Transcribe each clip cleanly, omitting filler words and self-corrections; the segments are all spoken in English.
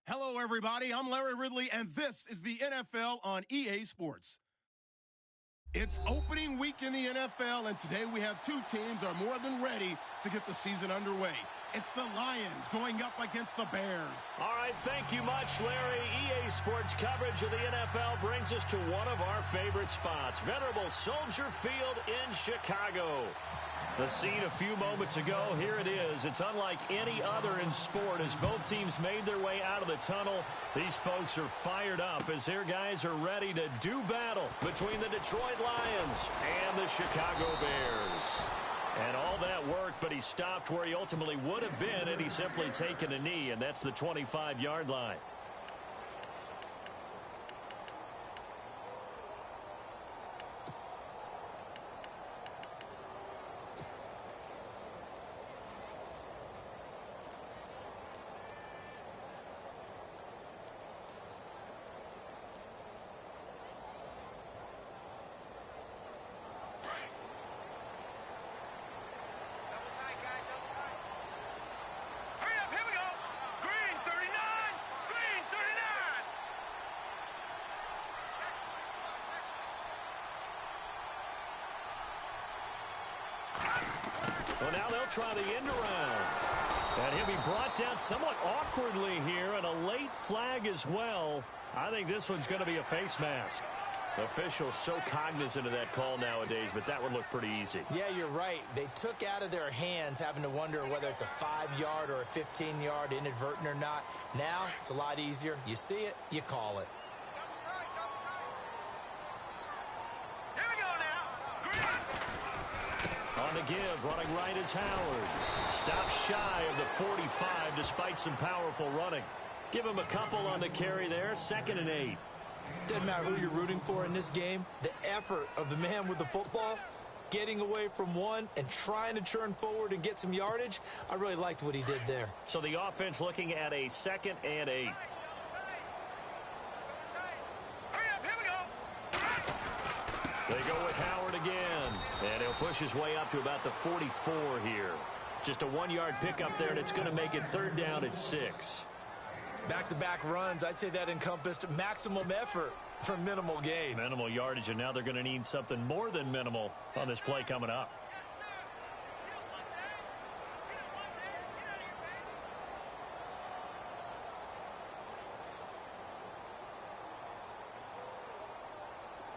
Hello, everybody. I'm Larry Ridley, and this is the NFL on EA Sports. It's opening week in the NFL, and today we have two teams are more than ready to get the season underway. It's the Lions going up against the Bears. All right, thank you much, Larry. EA Sports coverage of the NFL brings us to one of our favorite spots, venerable Soldier Field in Chicago. The scene a few moments ago, here it is. It's unlike any other in sport as both teams made their way out of the tunnel. These folks are fired up as their guys are ready to do battle between the Detroit Lions and the Chicago Bears. And all that worked, but he stopped where he ultimately would have been had he simply taken a knee, and that's the 25-yard line. Well, now they'll try the end around. And he'll be brought down somewhat awkwardly here, and a late flag as well. I think this one's going to be a face mask. The officials so cognizant of that call nowadays, but that one looked pretty easy. Yeah, you're right. They took out of their hands having to wonder whether it's a 5-yard or a 15-yard inadvertent or not. Now it's a lot easier. You see it, you call it. On the give, running right is Howard. Stops shy of the 45 despite some powerful running. Give him a couple on the carry there, 2nd and 8. Doesn't matter who you're rooting for in this game. The effort of the man with the football, getting away from one and trying to turn forward and get some yardage, I really liked what he did there. So the offense looking at a 2nd and 8. They go with Howard again, and he'll push his way up to about the 44 here. Just a 1-yard pickup there, and it's going to make it 3rd down at 6. Back-to-back runs, I'd say that encompassed maximum effort for minimal gain. Minimal yardage, and now they're going to need something more than minimal on this play coming up.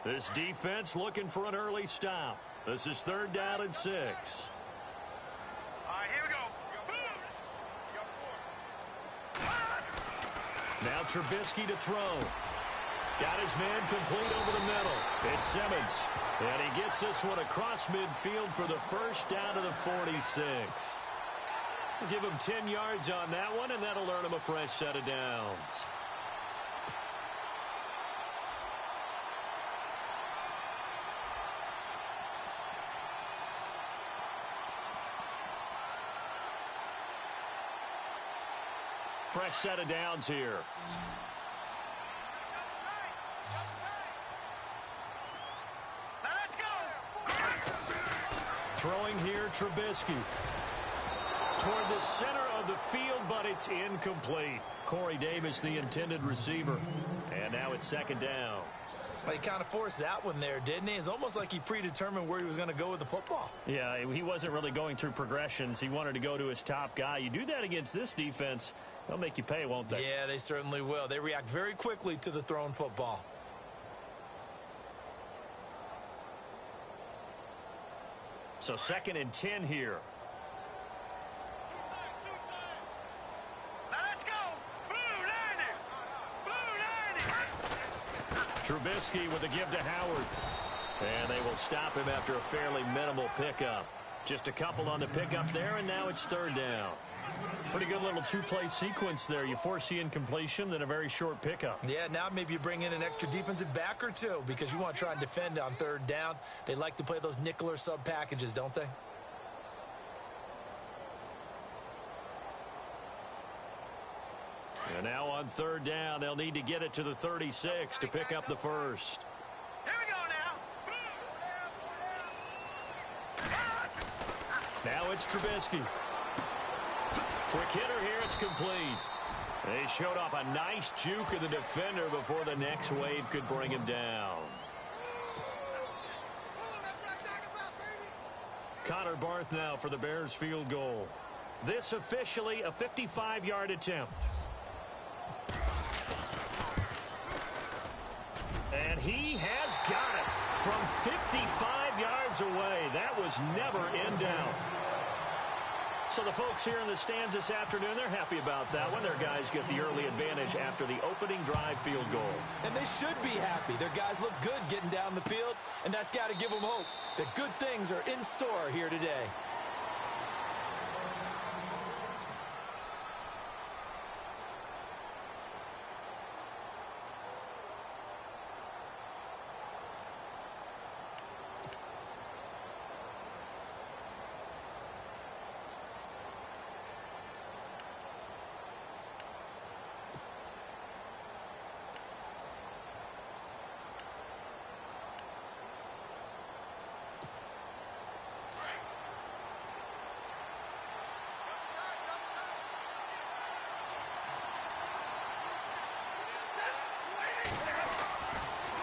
This defense looking for an early stop. This is 3rd down and 6. All right, here we go. Now Trubisky to throw. Got his man complete over the middle. It's Simmons. And he gets this one across midfield for the 1st down to the 46. We'll give him 10 yards on that one, and that'll earn him a fresh set of downs. Fresh set of downs here. Now let's go. Throwing here, Trubisky. Toward the center of the field, but it's incomplete. Corey Davis, the intended receiver. And now it's 2nd down. Well, he kind of forced that one there, didn't he? It's almost like he predetermined where he was going to go with the football. Yeah, he wasn't really going through progressions. He wanted to go to his top guy. You do that against this defense, they'll make you pay, won't they? Yeah, they certainly will. They react very quickly to the thrown football. So 2nd and 10 here. Now let's go. Blue 90. Blue 90. Trubisky with a give to Howard. And they will stop him after a fairly minimal pickup. Just a couple on the pickup there, and now it's 3rd down. Pretty good little 2-play sequence there. You force the incompletion, then a very short pickup. Yeah, now maybe you bring in an extra defensive back or two because you want to try and defend on 3rd down. They like to play those nickel or sub packages, don't they? And now on 3rd down, they'll need to get it to the 36 to pick up the 1st. Here we go now. Now it's Trubisky. Quick hitter here, it's complete. They showed off a nice juke of the defender before the next wave could bring him down. Connor Barth now for the Bears field goal. This officially a 55-yard attempt. And he has got it from 55 yards away. That was never in doubt. So the folks here in the stands this afternoon, they're happy about that one. Their guys get the early advantage after the opening drive field goal. And they should be happy. Their guys look good getting down the field, and that's got to give them hope that good things are in store here today.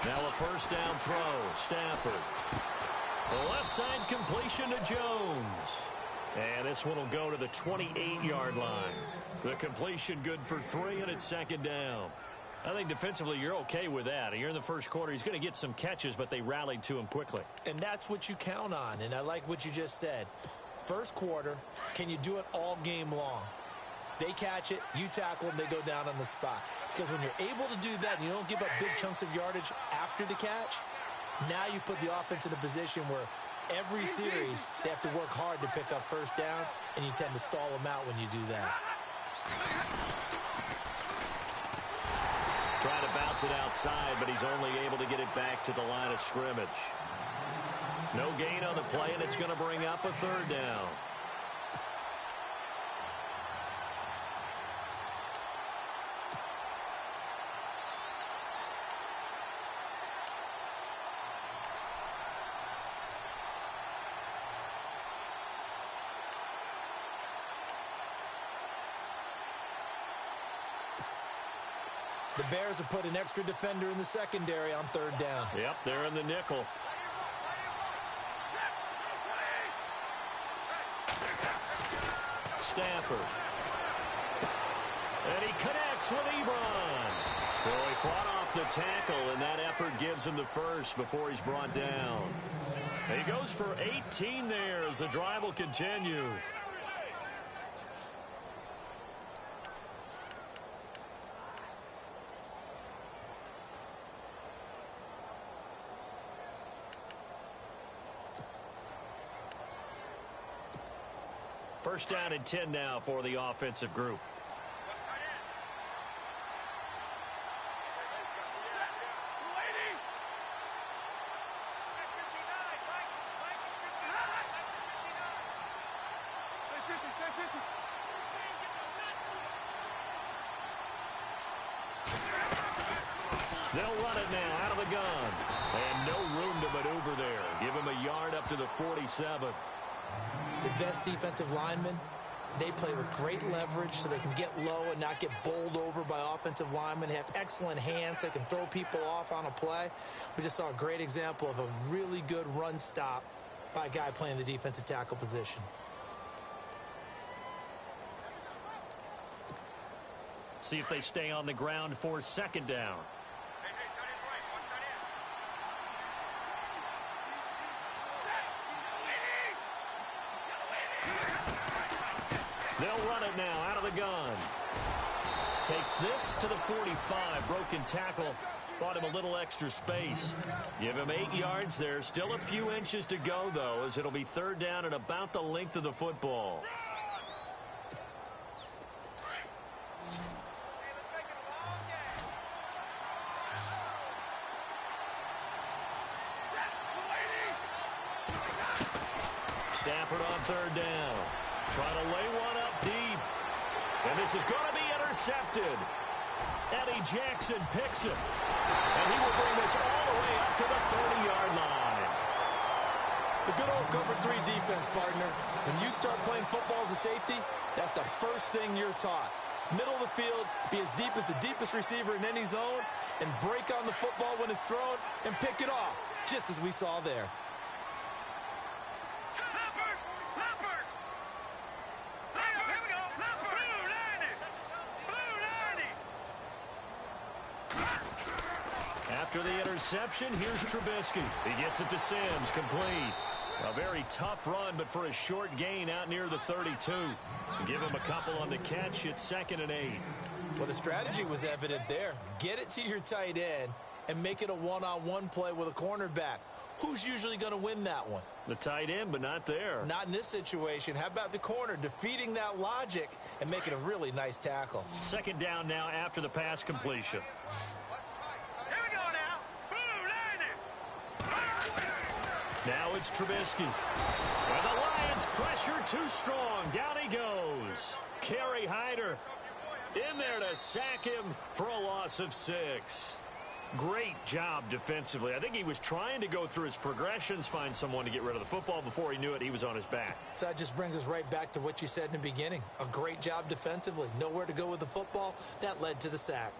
Now a first down throw. Stafford. The left side completion to Jones. And this one will go to the 28-yard line. The completion good for 3, and it's second down. I think defensively you're okay with that. You're in the first quarter. He's going to get some catches, but they rallied to him quickly. And that's what you count on, and I like what you just said. First quarter, can you do it all game long? They catch it, you tackle them, they go down on the spot. Because when you're able to do that and you don't give up big chunks of yardage after the catch, now you put the offense in a position where every series they have to work hard to pick up first downs, and you tend to stall them out when you do that. Trying to bounce it outside, but he's only able to get it back to the line of scrimmage. No gain on the play, and it's going to bring up a third down. The Bears have put an extra defender in the secondary on third down. Yep, they're in the nickel. Stafford. And he connects with Ebron. So he fought off the tackle, and that effort gives him the first before he's brought down. He goes for 18 there as the drive will continue. First down and 10 now for the offensive group. They'll run it now out of the gun. And no room to maneuver there. Give him a yard up to the 47. The best defensive linemen, they play with great leverage so they can get low and not get bowled over by offensive linemen. They have excellent hands. They can throw people off on a play. We just saw a great example of a really good run stop by a guy playing the defensive tackle position. See if they stay on the ground for second down. They'll run it now out of the gun. Takes this to the 45. Broken tackle. Bought him a little extra space. Give him 8 yards there. Still a few inches to go, though, as it'll be third down and about the length of the football. Stafford on third down. Trying to lay one up deep. And this is going to be intercepted. Eddie Jackson picks it. And he will bring this all the way up to the 30-yard line. The good old cover 3 defense, partner. When you start playing football as a safety, that's the first thing you're taught. middle of the field, be as deep as the deepest receiver in any zone, and break on the football when it's thrown and pick it off, just as we saw there. Here we go. Blue 90. After the interception, here's Trubisky. He gets it to Sims, complete. A very tough run, but for a short gain out near the 32. Give him a couple on the catch. It's 2nd and 8. Well, the strategy was evident there. Get it to your tight end and make it a one-on-one play with a cornerback. Who's usually going to win that one? The tight end, but not there. Not in this situation. How about the corner defeating that logic and making a really nice tackle? 2nd down now after the pass completion. Here we go now. Blue 90. Now it's Trubisky. And the Lions pressure too strong. Down he goes. Kerry Hyder in there to sack him for a loss of 6. Great job defensively. I think he was trying to go through his progressions, find someone to get rid of the football. Before he knew it, he was on his back. So that just brings us right back to what you said in the beginning. A great job defensively. Nowhere to go with the football. That led to the sack.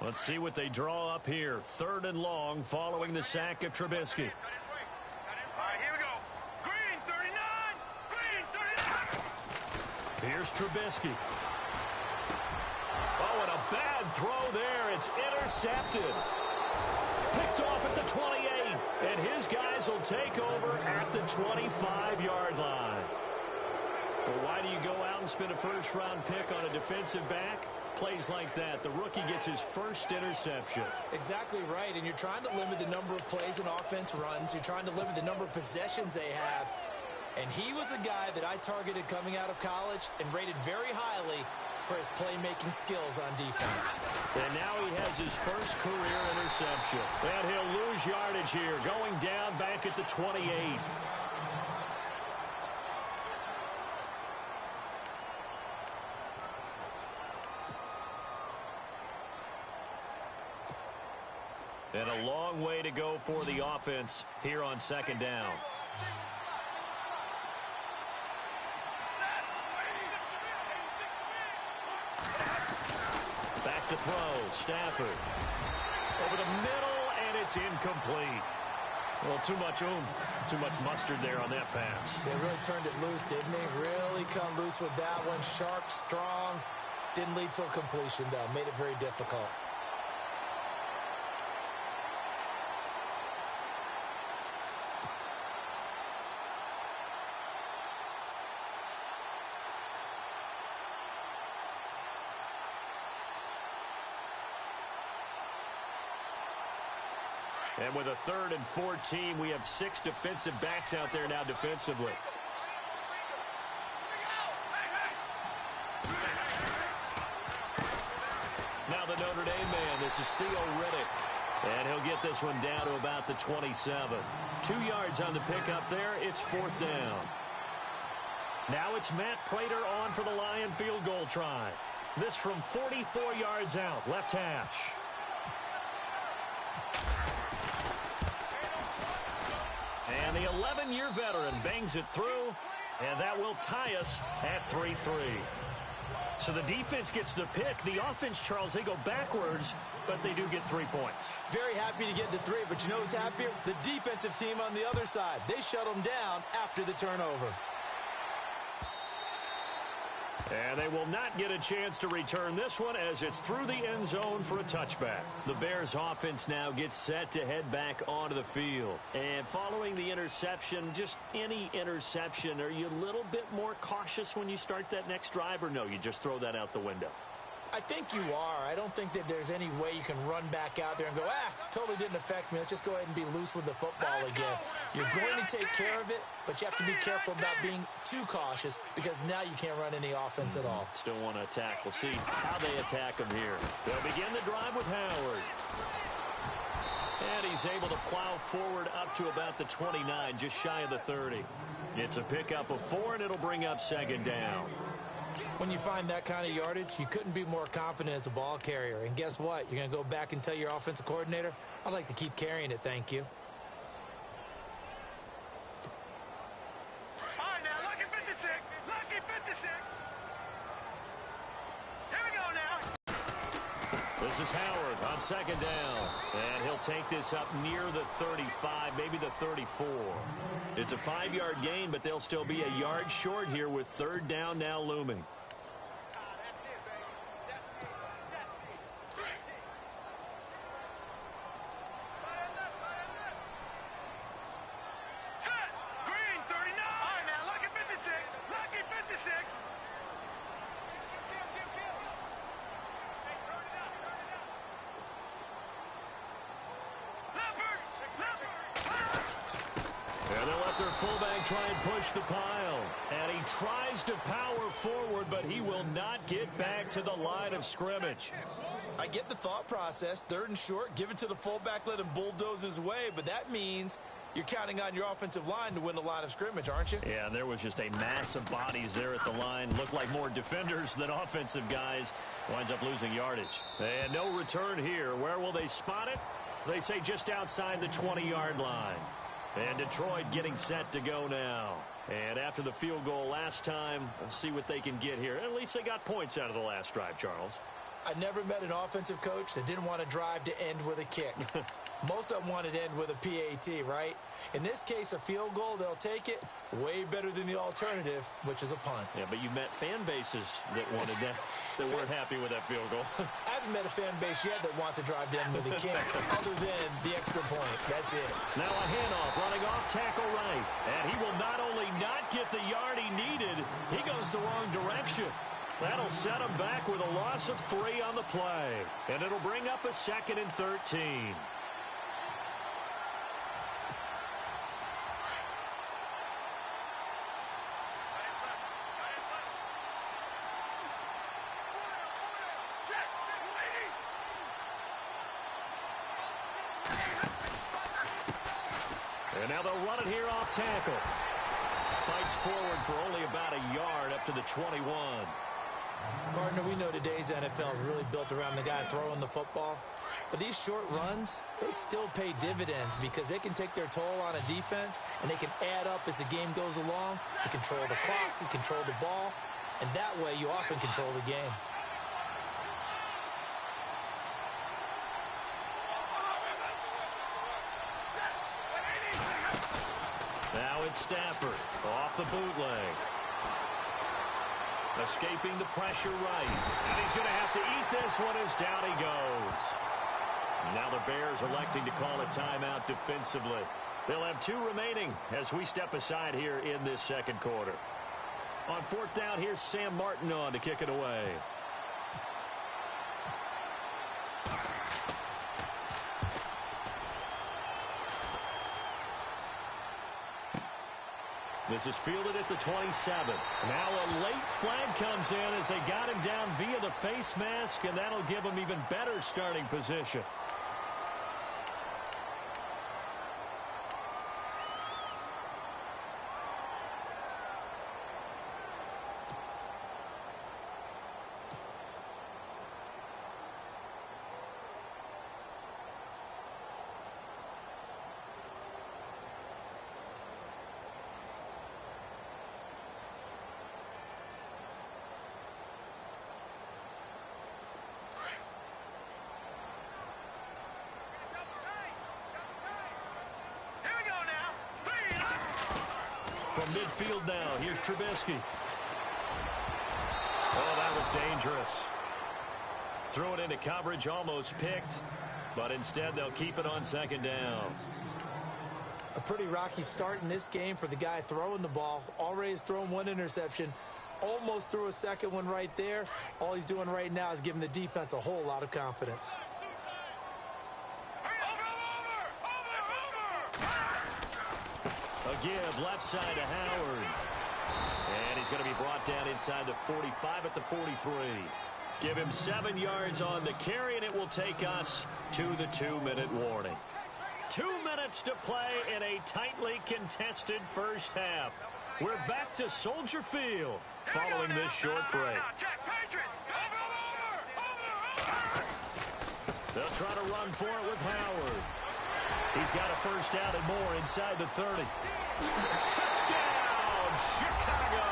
Let's see what they draw up here. 3rd and long following the sack of Trubisky. All right, here we go. Green 39. Green 39. Here's Trubisky. Oh, and a bad throw there. It's intercepted. Picked off at the 28. And his guys will take over at the 25-yard line. Well, why do you go out and spend a first-round pick on a defensive back? Plays like that, the rookie gets his first interception. Exactly right, and you're trying to limit the number of plays an offense runs. You're trying to limit the number of possessions they have. And he was a guy that I targeted coming out of college and rated very highly for his playmaking skills on defense. And now he has his first career interception. And he'll lose yardage here, going down back at the 28. And a long way to go for the offense here on 2nd down. Back to throw. Stafford. Over the middle, and it's incomplete. Well, too much oomph, too much mustard there on that pass. They really turned it loose, didn't they? Really come loose with that one. Sharp, strong. Didn't lead to a completion, though. Made it very difficult. And with a 3rd and 14, we have 6 defensive backs out there now defensively. Now the Notre Dame man, this is Theo Riddick. And he'll get this one down to about the 27. 2 yards on the pickup there. It's 4th down. Now it's Matt Prater on for the Lion field goal try. This from 44 yards out, left hash. And the 11-year veteran bangs it through, and that will tie us at 3-3. So the defense gets the pick. The offense, Charles, they go backwards, but they do get 3 points. Very happy to get to 3, but you know who's happier? The defensive team on the other side. They shut them down after the turnover. And they will not get a chance to return this one as it's through the end zone for a touchback. The Bears offense now gets set to head back onto the field. And following the interception, just any interception, are you a little bit more cautious when you start that next drive, or no, you just throw that out the window? I think you are. I don't think that there's any way you can run back out there and go, totally didn't affect me. Let's just go ahead and be loose with the football again. You're going to take care of it, but you have to be careful about being too cautious because now you can't run any offense at all. Still want to attack. We'll see how they attack him here. They'll begin the drive with Howard. And he's able to plow forward up to about the 29, just shy of the 30. It's a pickup of 4, and it'll bring up 2nd down. When you find that kind of yardage, you couldn't be more confident as a ball carrier. And guess what? You're going to go back and tell your offensive coordinator, I'd like to keep carrying it, thank you. This is Howard on second down. And he'll take this up near the 35, maybe the 34. It's a 5-yard gain, but they'll still be a yard short here with third down now looming. Green 39. All right, now, lucky 56. Lucky 56. And they'll let their fullback try and push the pile. And he tries to power forward, but he will not get back to the line of scrimmage. I get the thought process. Third and short, give it to the fullback, let him bulldoze his way. But that means you're counting on your offensive line to win the line of scrimmage, aren't you? Yeah, and there was just a mass of bodies there at the line. Looked like more defenders than offensive guys. Winds up losing yardage. And no return here. Where will they spot it? They say just outside the 20-yard line. And Detroit getting set to go now. And after the field goal last time, we'll see what they can get here. At least they got points out of the last drive, Charles. I never met an offensive coach that didn't want to drive to end with a kick. Most of them wanted to end with a PAT, right? In this case, a field goal, they'll take it. Way better than the alternative, which is a punt. Yeah, but you met fan bases that wanted that, that weren't happy with that field goal. I haven't met a fan base yet that wants to drive to end with a kick, other than the extra point. That's it. Now a handoff, running off tackle right. And he will not only not get the yard he needed, he goes the wrong direction. That'll set him back with a loss of 3 on the play. And it'll bring up a 2nd and 13. And now they'll run it here off tackle. Fights forward for only about a yard up to the 21. Partner, we know today's NFL is really built around the guy throwing the football. But these short runs, they still pay dividends because they can take their toll on a defense and they can add up as the game goes along. You control the clock, you control the ball, and that way you often control the game. Now it's Stafford off the bootleg. Escaping the pressure right. And he's going to have to eat this one as down he goes. Now the Bears electing to call a timeout defensively. They'll have 2 remaining as we step aside here in this second quarter. On 4th down, here's Sam Martin on to kick it away. This is fielded at the 27. Now a late flag comes in as they got him down via the face mask, and that'll give him even better starting position. From midfield now, here's Trubisky. Oh, that was dangerous. Threw it into coverage, almost picked, but instead they'll keep it on 2nd down. A pretty rocky start in this game for the guy throwing the ball. Already has thrown 1 interception. Almost threw a second one right there. All he's doing right now is giving the defense a whole lot of confidence. A give left side to Howard. And he's going to be brought down inside the 45 at the 43. Give him 7 yards on the carry, and it will take us to the 2-minute warning. 2 minutes to play in a tightly contested first half. We're back to Soldier Field following this short break. They'll try to run for it with Howard. He's got a first down and more inside the 30. Touchdown, Chicago!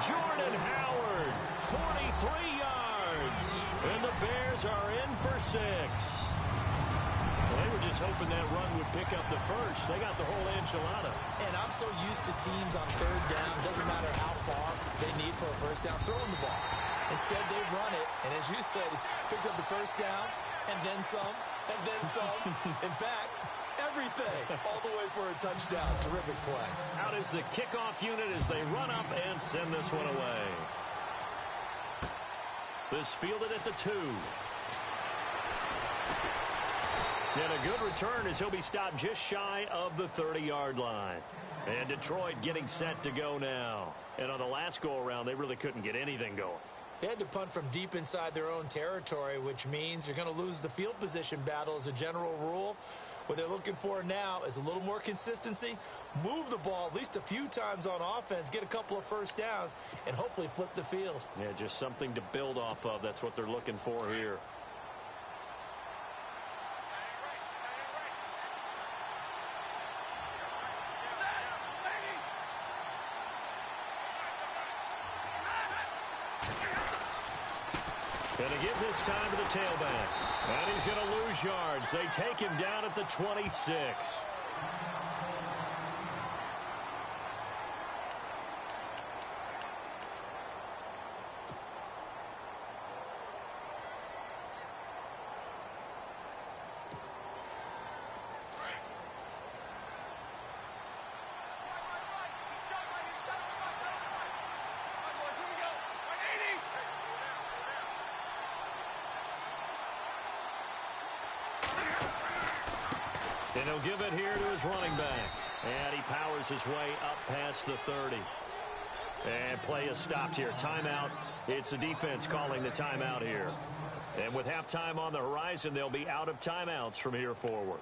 Jordan Howard, 43 yards. yards. And the Bears are in for 6. Well, they were just hoping that run would pick up the first. They got the whole enchilada. And I'm so used to teams on third down, doesn't matter how far they need for a first down, throwing the ball. Instead, they run it, and as you said, picked up the first down, and then some, and then some. In fact, everything, all the way for a touchdown. Terrific play. Out is the kickoff unit as they run up and send this one away. This fielded at the 2. And a good return as he'll be stopped just shy of the 30-yard line. And Detroit getting set to go now. And on the last go-around, they really couldn't get anything going. They had to punt from deep inside their own territory, which means you're going to lose the field position battle as a general rule. What they're looking for now is a little more consistency, move the ball at least a few times on offense, get a couple of first downs, and hopefully flip the field. Yeah, just something to build off of. That's what they're looking for here. Going to give this time to the tailback. And he's going to lose yards. They take him down at the 26. And he'll give it here to his running back. And he powers his way up past the 30. And play is stopped here. Timeout. It's the defense calling the timeout here. And with halftime on the horizon, they'll be out of timeouts from here forward.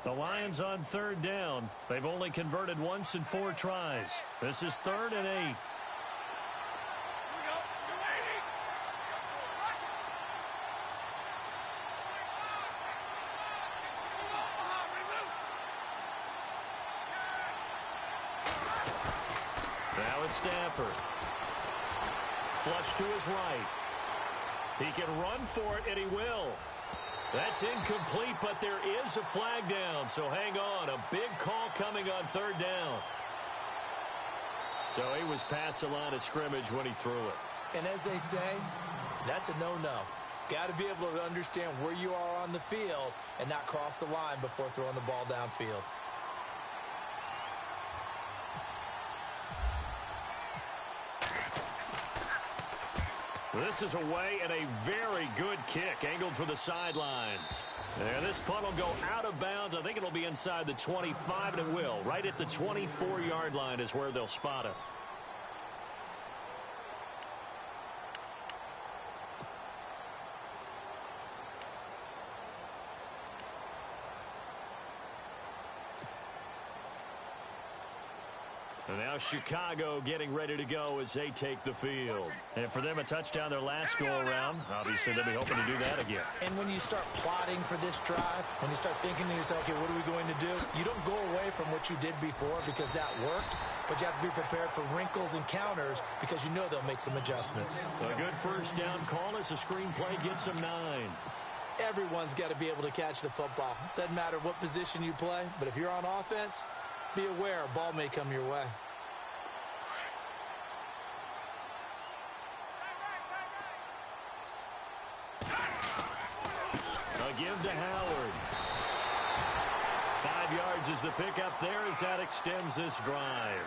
The Lions on third down. They've only converted once in 4 tries. This is 3rd and 8. Now it's Stafford. Flush to his right. He can run for it, and he will. That's incomplete, but there is a flag down, so hang on. A big call coming on 3rd down. So he was past the line of scrimmage when he threw it. And as they say, that's a no-no. Got to be able to understand where you are on the field and not cross the line before throwing the ball downfield. This is away and a very good kick angled for the sidelines. And this punt will go out of bounds. I think it'll be inside the 25, and it will. Right at the 24-yard line is where they'll spot it. And now Chicago getting ready to go as they take the field. And for them, a touchdown their last go-around. Obviously, they'll be hoping to do that again. And when you start plotting for this drive, when you start thinking to yourself, okay, what are we going to do? You don't go away from what you did before because that worked, but you have to be prepared for wrinkles and counters because you know they'll make some adjustments. A good first down call as the screenplay gets them 9. Everyone's got to be able to catch the football. Doesn't matter what position you play, but if you're on offense, be aware a ball may come your way. A give to Howard. 5 yards is the pickup there as that extends this drive.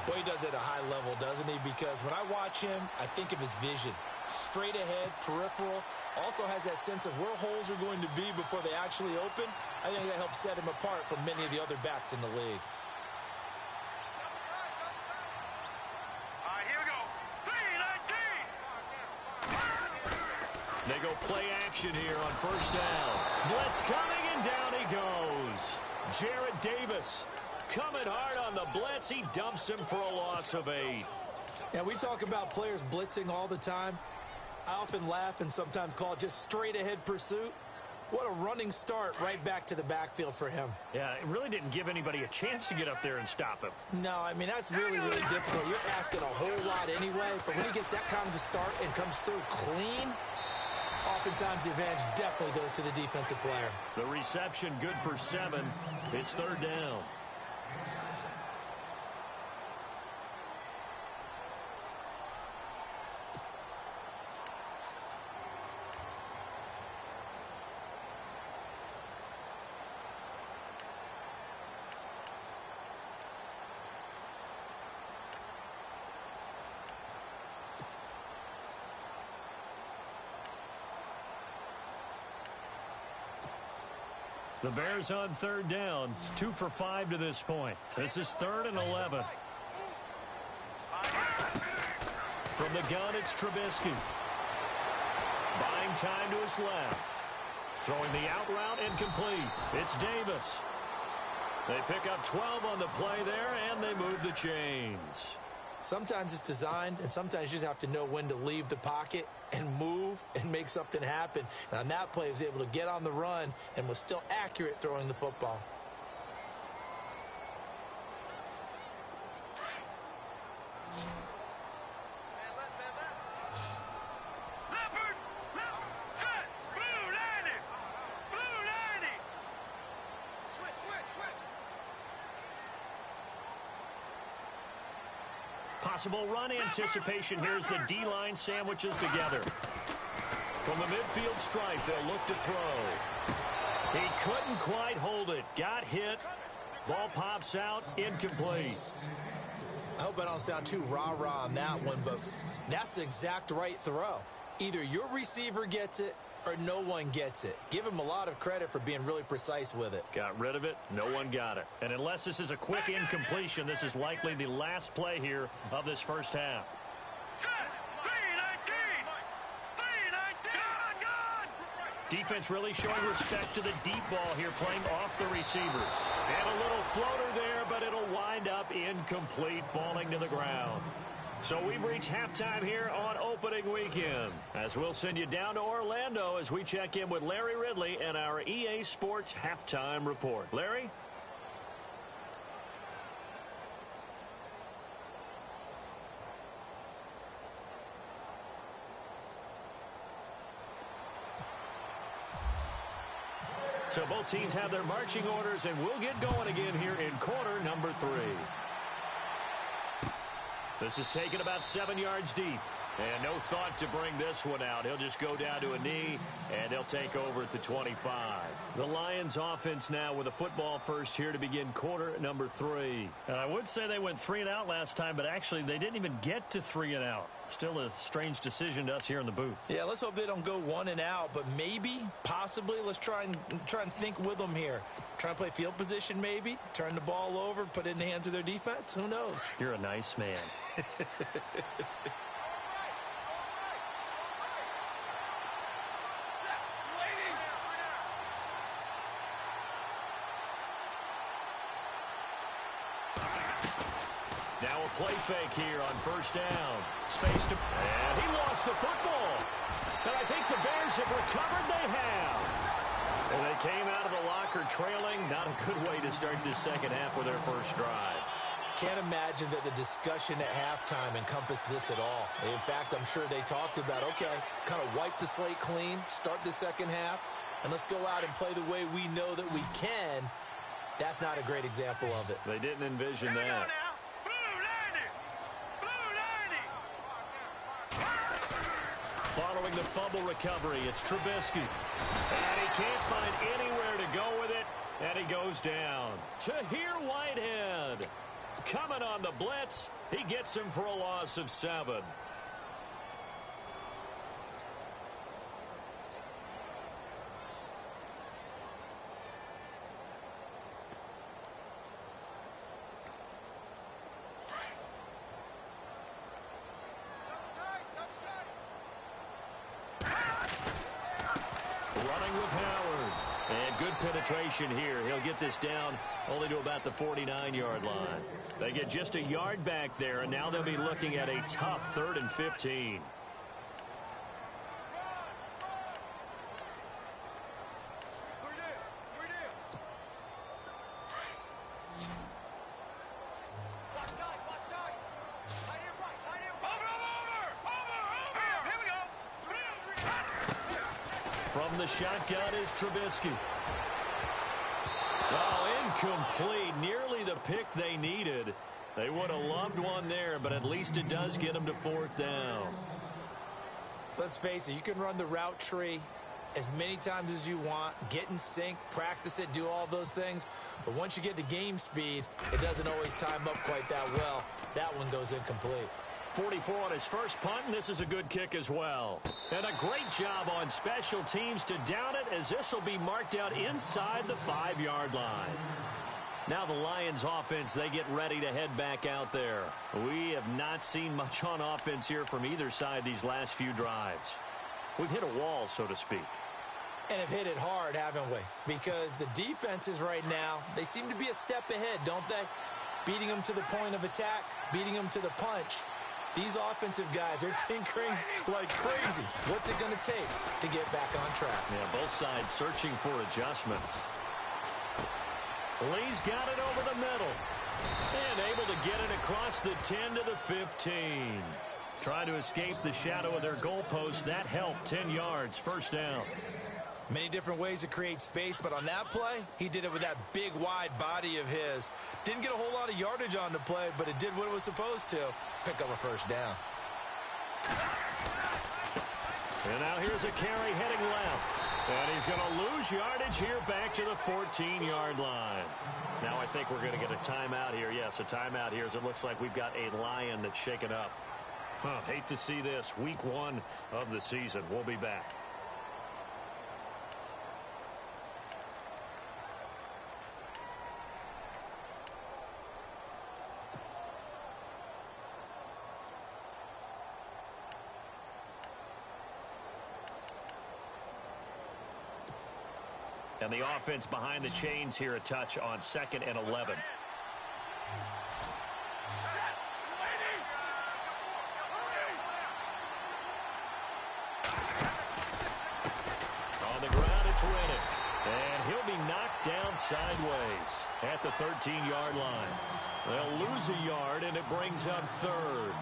Boy, he does it at a high level, doesn't he? Because when I watch him, I think of his vision. Straight ahead, peripheral. Also has that sense of where holes are going to be before they actually open. I think that helps set him apart from many of the other backs in the league. They go play action here on first down. Blitz coming, and down he goes. Jarrett Davis coming hard on the blitz. He dumps him for a loss of 8. Yeah, we talk about players blitzing all the time. I often laugh and sometimes call it just straight-ahead pursuit. What a running start right back to the backfield for him. Yeah, it really didn't give anybody a chance to get up there and stop him. No, I mean, that's really, really difficult. You're asking a whole lot anyway, but when he gets that kind of a start and comes through clean, oftentimes the advantage definitely goes to the defensive player. The reception good for 7. It's 3rd down. The Bears on 3rd down, 2 for 5 to this point. This is 3rd and 11. From the gun, it's Trubisky. Buying time to his left. Throwing the out route incomplete. It's Davis. They pick up 12 on the play there, and they move the chains. Sometimes it's designed, and sometimes you just have to know when to leave the pocket and move and make something happen. And on that play, he was able to get on the run and was still accurate throwing the football. Possible run anticipation here as the D-line sandwiches together. From the midfield stripe, they'll look to throw. He couldn't quite hold it. Got hit. Ball pops out. Incomplete. I hope I don't sound too rah-rah on that one, but that's the exact right throw. Either your receiver gets it or no one gets it. Give him a lot of credit for being really precise with it. Got rid of it. No one got it. And unless this is a quick incompletion, this is likely the last play here of this first half. Defense really showing respect to the deep ball here, playing off the receivers. And a little floater there, but it'll wind up incomplete, falling to the ground. So we've reached halftime here on opening weekend, as we'll send you down to Orlando as we check in with Larry Ridley and our EA Sports halftime report. Larry? So both teams have their marching orders, and we'll get going again here in quarter number 3. This is taken about 7 yards deep. And no thought to bring this one out. He'll just go down to a knee, and they'll take over at the 25. The Lions offense now with a football first here to begin quarter number 3. And I would say they went 3 and out last time, but actually they didn't even get to 3 and out. Still a strange decision to us here in the booth. Yeah, let's hope they don't go 1 and out, but maybe, possibly, let's try and think with them here. Try and play field position maybe, turn the ball over, put it in the hands of their defense. Who knows? You're a nice man. Now a play fake here on first down. Space to... And he lost the football. And I think the Bears have recovered. They have. And they came out of the locker trailing. Not a good way to start this second half with their first drive. Can't imagine that the discussion at halftime encompassed this at all. In fact, I'm sure they talked about, okay, kind of wipe the slate clean, start the second half, and let's go out and play the way we know that we can. That's not a great example of it. They didn't envision that. Following the fumble recovery, it's Trubisky. And he can't find anywhere to go with it, and he goes down. Tahir Whitehead coming on the blitz. He gets him for a loss of 7. Running with Howard. And good penetration here. He'll get this down only to about the 49-yard line. They get just a yard back there, and now they'll be looking at a tough 3rd and 15. From the shotgun is Trubisky. Oh, incomplete. Nearly the pick they needed. They would have loved one there, but at least it does get them to 4th down. Let's face it, you can run the route tree as many times as you want, get in sync, practice it, do all those things. But once you get to game speed, it doesn't always time up quite that well. That one goes incomplete. 44 on his first punt, and this is a good kick as well. And a great job on special teams to down it, as this will be marked out inside the 5-yard line. Now the Lions offense, they get ready to head back out there. We have not seen much on offense here from either side these last few drives. We've hit a wall, so to speak. And have hit it hard, haven't we? Because the defenses right now, they seem to be a step ahead, don't they? Beating them to the point of attack, beating them to the punch. These offensive guys are tinkering like crazy. What's it going to take to get back on track? Yeah, both sides searching for adjustments. Lee's got it over the middle. And able to get it across the 10 to the 15. Trying to escape the shadow of their goalpost. That helped. 10 yards, 1st down. Many different ways to create space, but on that play, he did it with that big, wide body of his. Didn't get a whole lot of yardage on the play, but it did what it was supposed to. Pick up a 1st down. And now here's a carry heading left. And he's going to lose yardage here back to the 14-yard line. Now I think we're going to get a timeout here. Yes, a timeout here as it looks like we've got a Lion that's shaken up. Hate to see this. Week 1 of the season. We'll be back. And the offense behind the chains here, a touch on 2nd and 11. On the ground, it's Riddick. And he'll be knocked down sideways at the 13-yard line. They'll lose a yard, and it brings up 3rd.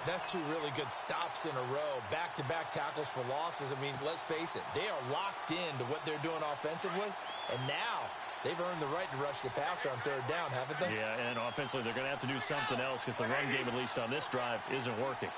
That's 2 really good stops in a row. Back-to-back tackles for losses. I mean, let's face it. They are locked into what they're doing offensively. And now they've earned the right to rush the passer on 3rd down, haven't they? Yeah, and offensively they're going to have to do something else because the run game, at least on this drive, isn't working.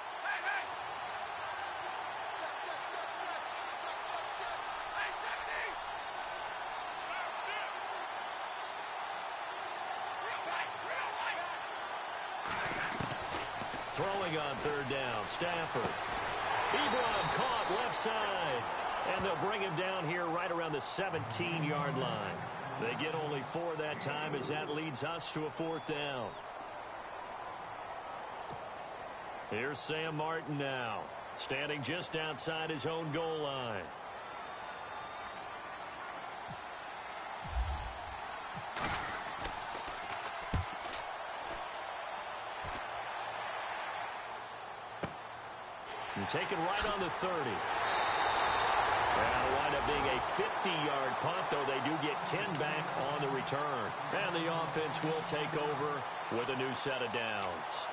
Throwing on 3rd down, Stafford. Ebron caught left side. And they'll bring him down here right around the 17-yard line. They get only 4 that time as that leads us to a 4th down. Here's Sam Martin now, standing just outside his own goal line. And taken right on the 30. That'll wind up being a 50-yard punt, though they do get 10 back on the return. And the offense will take over with a new set of downs.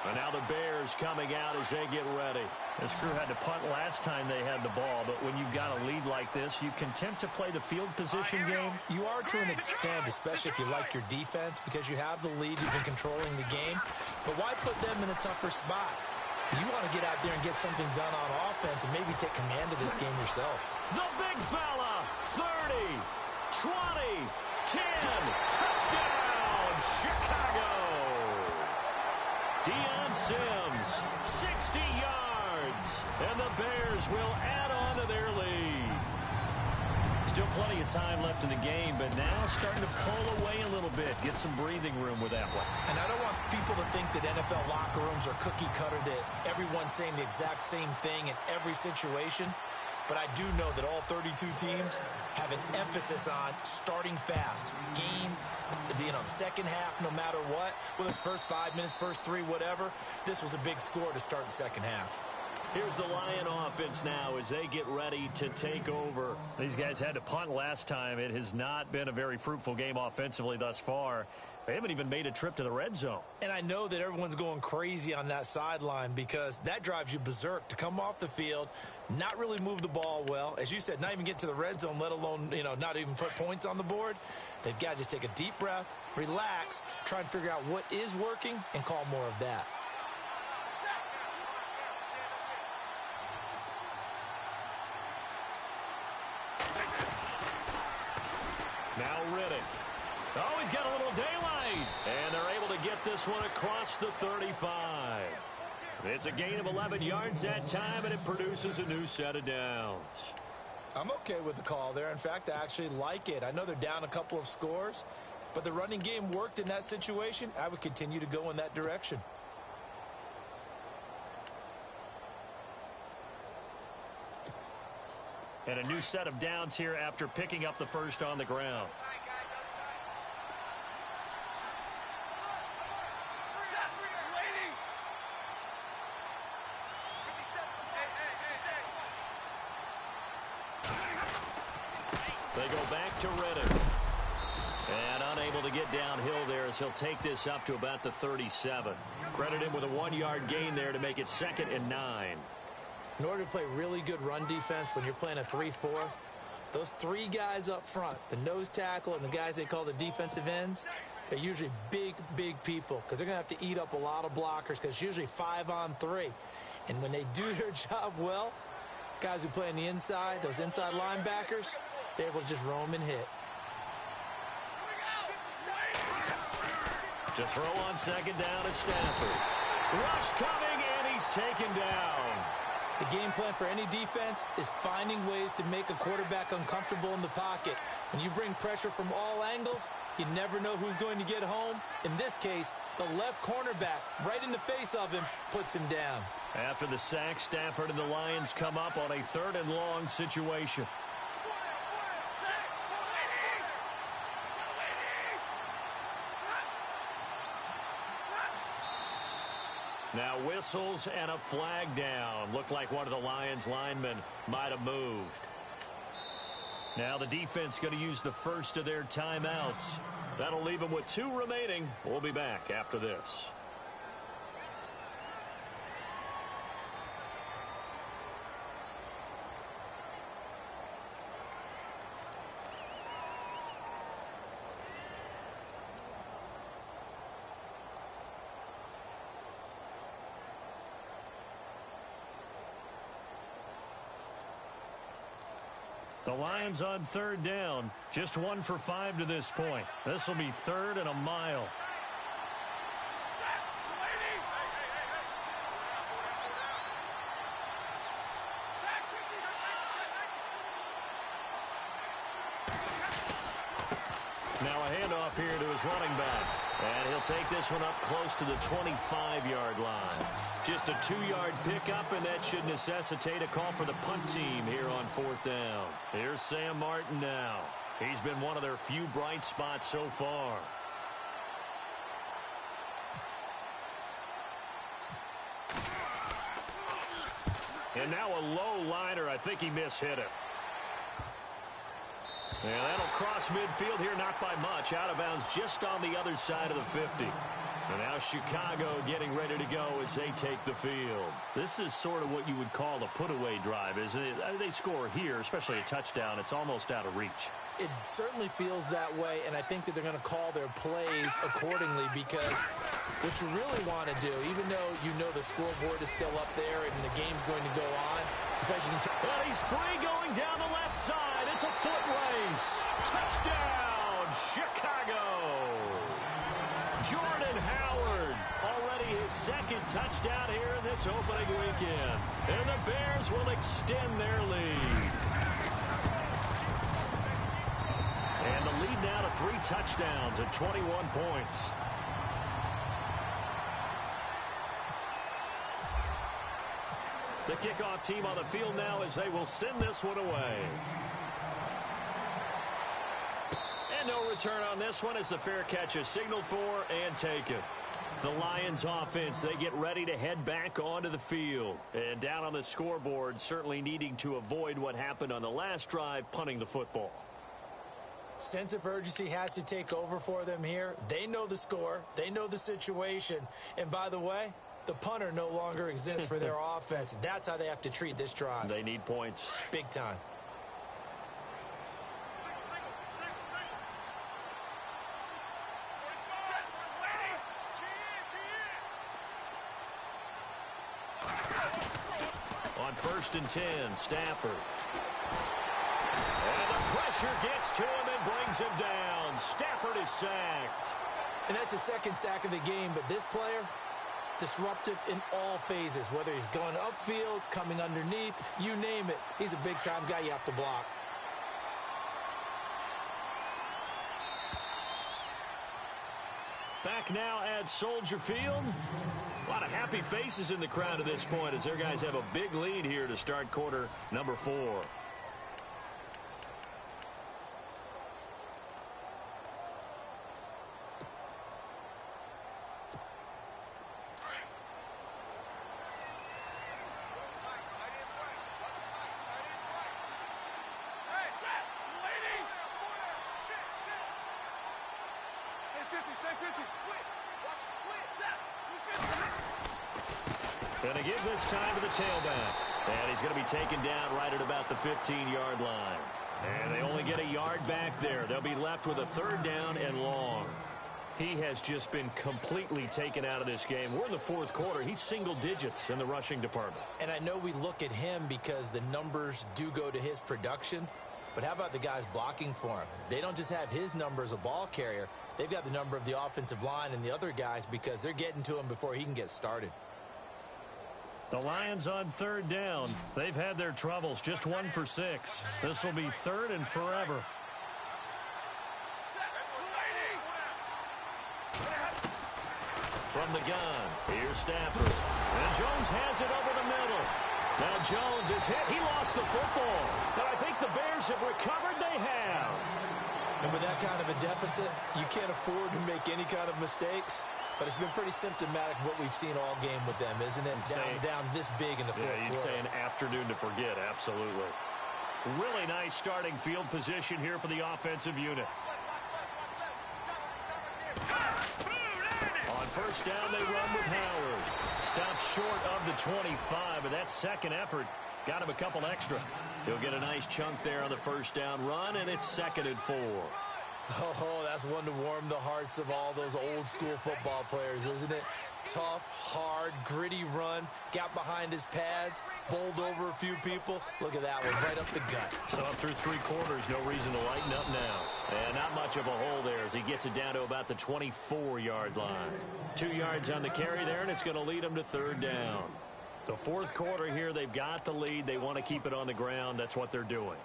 And now the Bears coming out as they get ready. This crew had to punt last time they had the ball, but when you've got a lead like this, you content to play the field position game? You are to an extent, especially if you like your defense, because you have the lead, you've been controlling the game. But why put them in a tougher spot? You want to get out there and get something done on offense and maybe take command of this game yourself. The big fella, 30, 20, 10, touchdown, Chicago. Deion Sims, 60 yards, and the Bears will add on to their lead. Still plenty of time left in the game, but now starting to pull away a little bit, get some breathing room with that one. And I don't want people to think that NFL locker rooms are cookie cutter, that everyone's saying the exact same thing in every situation. but I do know that all 32 teams have an emphasis on starting fast. Game, the second half, no matter what, whether it's first 5 minutes, first 3, whatever, this was a big score to start the second half. Here's the Lion offense now as they get ready to take over. These guys had to punt last time. It has not been a very fruitful game offensively thus far. They haven't even made a trip to the red zone. And I know that everyone's going crazy on that sideline because that drives you berserk to come off the field, not really move the ball well. As you said, not even get to the red zone, let alone, not even put points on the board. They've got to just take a deep breath, relax, try and figure out what is working and call more of that. Now Riddick. Oh, he's got a little daylight. And they're able to get this one across the 35. It's a gain of 11 yards that time, and it produces a new set of downs. I'm okay with the call there. In fact, I actually like it. I know they're down a couple of scores, but the running game worked in that situation. I would continue to go in that direction. And a new set of downs here after picking up the first on the ground. They go back to Riddick. And unable to get downhill there as he'll take this up to about the 37. Credit him with a 1-yard gain there to make it 2nd and 9. In order to play really good run defense when you're playing a 3-4, those 3 guys up front, the nose tackle and the guys they call the defensive ends, they're usually big, big people because they're going to have to eat up a lot of blockers because it's usually 5 on 3. And when they do their job well, guys who play on the inside, those inside linebackers, they're able to just roam and hit. To throw on 2nd down at Stafford. Rush coming, and he's taken down. The game plan for any defense is finding ways to make a quarterback uncomfortable in the pocket. When you bring pressure from all angles, you never know who's going to get home. In this case, the left cornerback, right in the face of him, puts him down. After the sack, Stafford and the Lions come up on a 3rd and long situation. Now whistles and a flag down. Looked like one of the Lions linemen might have moved. Now the defense going to use the first of their timeouts. That'll leave them with 2 remaining. We'll be back after this. The Lions on 3rd down. Just 1 for 5 to this point. This will be 3rd and a mile. Now a handoff here to his running back. And he'll take this one up close to the 25-yard line. Just a 2-yard pickup, and that should necessitate a call for the punt team here on 4th down. Here's Sam Martin now. He's been one of their few bright spots so far. And now a low liner. I think he mishit it. And that'll cross midfield here, not by much. Out of bounds just on the other side of the 50. And now Chicago getting ready to go as they take the field. This is sort of what you would call a put-away drive, isn't it? They score here, especially a touchdown. It's almost out of reach. It certainly feels that way, and I think that they're going to call their plays accordingly because what you really want to do, even though you know the scoreboard is still up there and the game's going to go on, in fact, you can and he's free going down the left side. It's a foot race. Touchdown, Chicago. Jordan Howard, already his 2nd touchdown here in this opening weekend. And the Bears will extend their lead. And the lead now to 3 touchdowns at 21 points. The kickoff team on the field now as they will send this one away. And no return on this one as the fair catch is signaled for and taken. The Lions offense, they get ready to head back onto the field. And down on the scoreboard, certainly needing to avoid what happened on the last drive, punting the football. Sense of urgency has to take over for them here. They know the score. They know the situation. And by the way, the punter no longer exists for their offense. That's how they have to treat this drive. They need points. Big time. On 1st and 10, Stafford. And the pressure gets to him and brings him down. Stafford is sacked. And that's the second sack of the game, but this player, disruptive in all phases, whether he's going upfield, coming underneath, you name it. He's a big-time guy you have to block. Back now at Soldier Field. A lot of happy faces in the crowd at this point as their guys have a big lead here to start quarter number 4. Going to give this time to the tailback. And he's going to be taken down right at about the 15-yard line. And they only get a yard back there. They'll be left with a 3rd down and long. He has just been completely taken out of this game. We're in the 4th quarter. He's single digits in the rushing department. And I know we look at him because the numbers do go to his production. But how about the guys blocking for him? They don't just have his number as a ball carrier. They've got the number of the offensive line and the other guys because they're getting to him before he can get started. The Lions on 3rd down. They've had their troubles. Just 1 for 6. This will be 3rd and forever. From the gun, here's Stafford. And Jones has it over the middle. Now Jones is hit. He lost the football. But I think the Bears have recovered. They have. And with that kind of a deficit, you can't afford to make any kind of mistakes. But it's been pretty symptomatic of what we've seen all game with them, isn't it? Down this big in the 4th quarter. Yeah, you'd say an afternoon to forget, absolutely. Really nice starting field position here for the offensive unit. On 1st down, they run with Howard. Stops short of the 25, but that second effort got him a couple extra. He'll get a nice chunk there on the 1st down run, and it's 2nd and 4. Oh, that's one to warm the hearts of all those old-school football players, isn't it? Tough, hard, gritty run, got behind his pads, bowled over a few people. Look at that one, right up the gut. So up through 3 quarters, no reason to lighten up now. And not much of a hole there as he gets it down to about the 24-yard line. 2 yards on the carry there, and it's going to lead him to 3rd down. The 4th quarter here, they've got the lead. They want to keep it on the ground. That's what they're doing.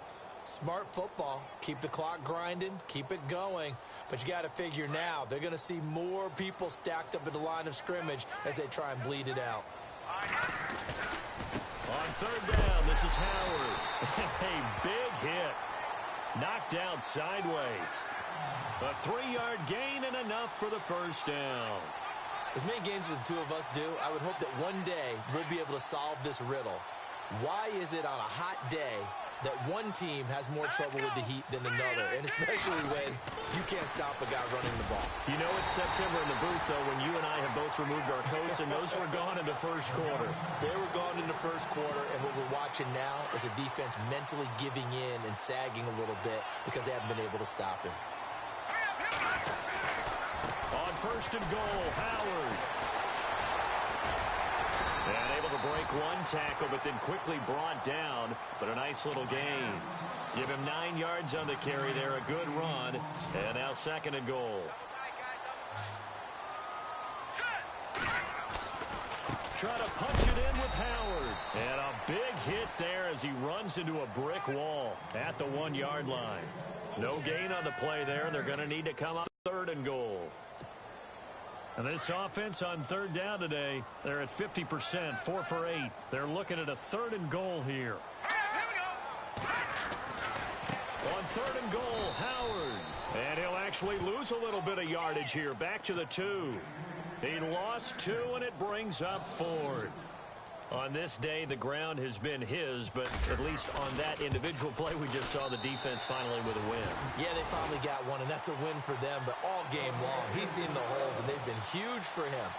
Smart football. Keep the clock grinding. Keep it going. But you got to figure now, they're going to see more people stacked up at the line of scrimmage as they try and bleed it out. On 3rd down, this is Howard. A big hit. Knocked down sideways. A 3-yard gain and enough for the 1st down. As many games as the two of us do, I would hope that one day we'll be able to solve this riddle. Why is it on a hot day that one team has more trouble with the heat than another, and especially when you can't stop a guy running the ball? You know it's September in the booth, though, when you and I have both removed our coats, and those were gone in the 1st quarter. They were gone in the 1st quarter, and what we're watching now is a defense mentally giving in and sagging a little bit because they haven't been able to stop him. On 1st and goal, Howard. And able to break one tackle, but then quickly brought down. But a nice little gain. Give him 9 yards on the carry there. A good run. And now 2nd and goal. Try to punch it in with Howard. And a big hit there as he runs into a brick wall at the 1-yard line. No gain on the play there. They're going to need to come up 3rd and goal. And this offense on third down today, they're at 50%, 4 for 8. They're looking at a 3rd and goal here. On 3rd and goal, Howard. And he'll actually lose a little bit of yardage here. Back to the 2. He lost 2, and it brings up 4th. On this day, the ground has been his, but at least on that individual play, we just saw the defense finally with a win. Yeah, they finally got one, and that's a win for them, but all game long, he's seen the holes, and they've been huge for him.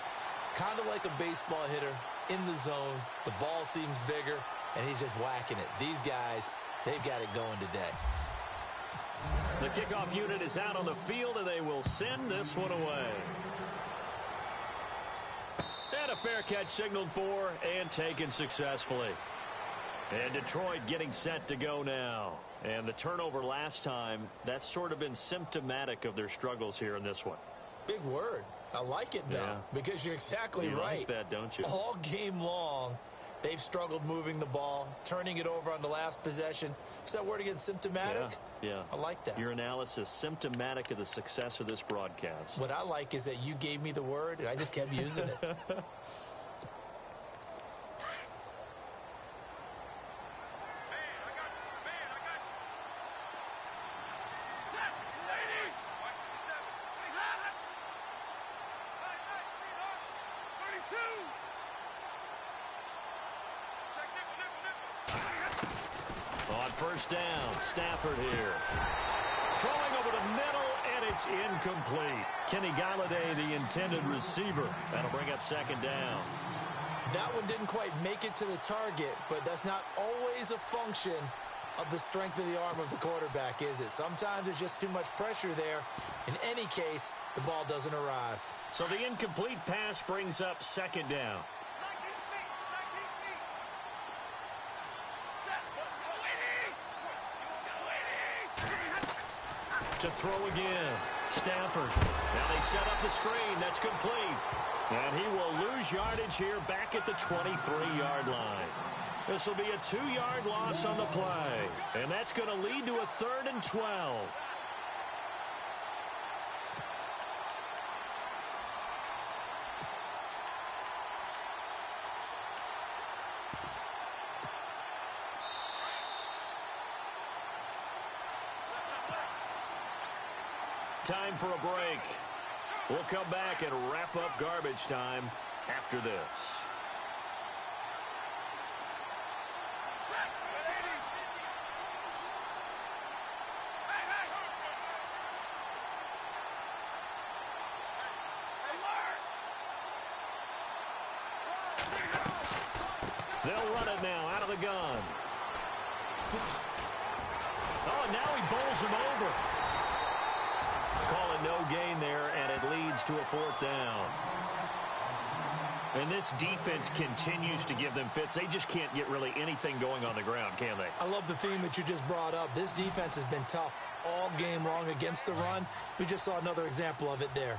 Kind of like a baseball hitter in the zone. The ball seems bigger, and he's just whacking it. These guys, they've got it going today. The kickoff unit is out on the field, and they will send this one away. And a fair catch signaled for and taken successfully. And Detroit getting set to go now. And the turnover last time, that's sort of been symptomatic of their struggles here in this one. Big word. I like it, though, because you're exactly right. You like that, don't you? All game long, they've struggled moving the ball, turning it over on the last possession. Is that word again, symptomatic? Yeah. I like that. Your analysis, symptomatic of the success of this broadcast. What I like is that you gave me the word, and I just kept using it. On first down, Stafford here. Throwing over the middle, and it's incomplete. Kenny Galladay, the intended receiver. That'll bring up 2nd down. That one didn't quite make it to the target, but that's not always a function of the strength of the arm of the quarterback, is it? Sometimes there's just too much pressure there. In any case, the ball doesn't arrive. So the incomplete pass brings up 2nd down. To throw again. Stafford. Now they set up the screen. That's complete. And he will lose yardage here back at the 23-yard line. This will be a 2-yard loss on the play. And that's going to lead to a 3rd and 12. Time for a break. We'll come back and wrap up garbage time after this. They'll run it now out of the gun. Oh, and now he bowls him over. Calling no gain there, and it leads to a 4th down. And this defense continues to give them fits. They just can't get really anything going on the ground, can they? I love the theme that you just brought up. This defense has been tough all game long against the run. We just saw another example of it there.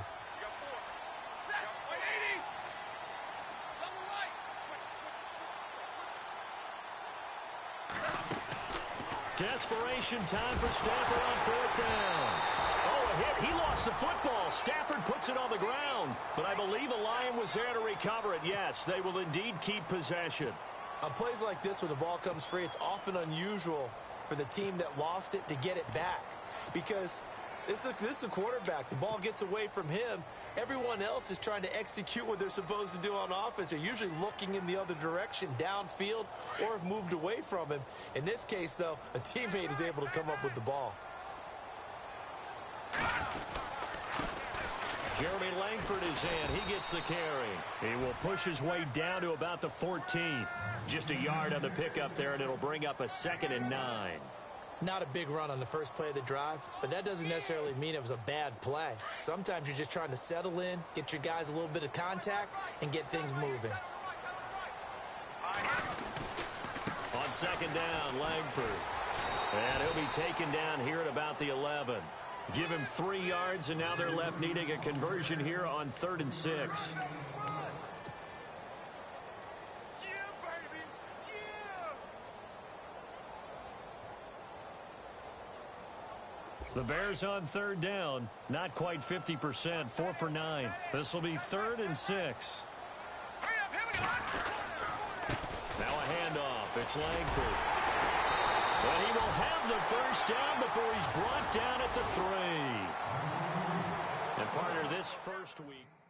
Desperation time for Stafford on 4th down. Oh, a hit. He lost the football. Stafford puts it on the ground. But I believe a Lion was there to recover it. Yes, they will indeed keep possession. On plays like this, when the ball comes free, it's often unusual for the team that lost it to get it back. Because this is the quarterback. The ball gets away from him. Everyone else is trying to execute what they're supposed to do on offense. They're usually looking in the other direction, downfield, or have moved away from him. In this case, though, a teammate is able to come up with the ball. Jeremy Langford is in. He gets the carry. He will push his way down to about the 14. Just a yard on the pickup there, and it'll bring up a 2nd and 9. Not a big run on the first play of the drive, but that doesn't necessarily mean it was a bad play. Sometimes you're just trying to settle in, get your guys a little bit of contact, and get things moving. On 2nd down, Langford. And he'll be taken down here at about the 11. Give him 3 yards, and now they're left needing a conversion here on 3rd and 6. The Bears on third down. Not quite 50%, 4 for 9. This will be 3rd and 6. Now a handoff. It's Langford. But he will have the first down before he's brought down at the 3. And partner, this first week.